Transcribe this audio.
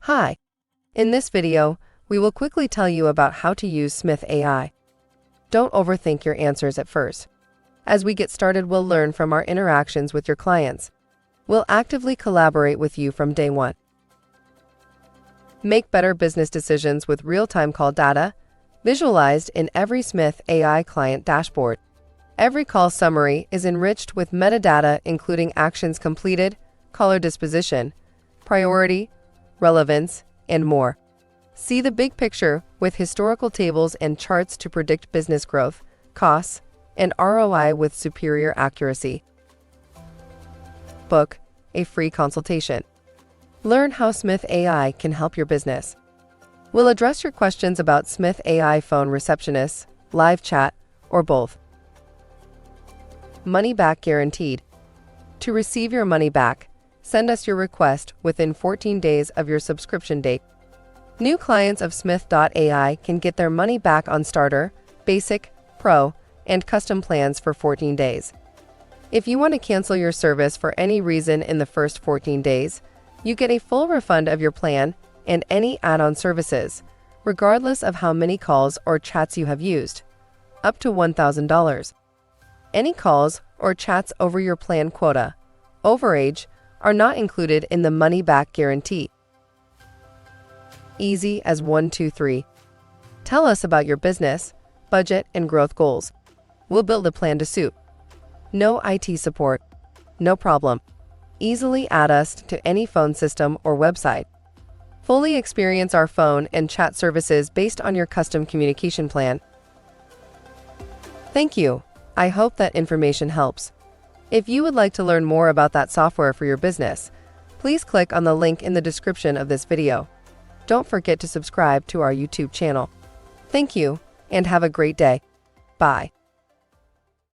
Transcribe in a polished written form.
Hi. In this video, we will quickly tell you about how to use Smith.AI. Don't overthink your answers at first. As we get started, we'll learn from our interactions with your clients. We'll actively collaborate with you from day one. Make better business decisions with real-time call data, visualized in every Smith.AI client dashboard. Every call summary is enriched with metadata including actions completed, caller disposition, priority, relevance, and more. See the big picture with historical tables and charts to predict business growth, costs, and ROI with superior accuracy. Book a free consultation. Learn how Smith.AI can help your business. We'll address your questions about Smith.AI phone receptionists, live chat, or both. Money back guaranteed. To receive your money back, send us your request within 14 days of your subscription date. New clients of smith.ai can get their money back on starter, basic, pro, and custom plans for 14 days. If you want to cancel your service for any reason in the first 14 days, you get a full refund of your plan and any add-on services, regardless of how many calls or chats you have used, up to $1,000. Any calls or chats over your plan quota, overage, are not included in the money-back guarantee. Easy as 1, 2, 3. Tell us about your business, budget, and growth goals. We'll build a plan to suit. No IT support. No problem. Easily add us to any phone system or website. Fully experience our phone and chat services based on your custom communication plan. Thank you. I hope that information helps. If you would like to learn more about that software for your business, please click on the link in the description of this video. Don't forget to subscribe to our YouTube channel. Thank you, and have a great day. Bye.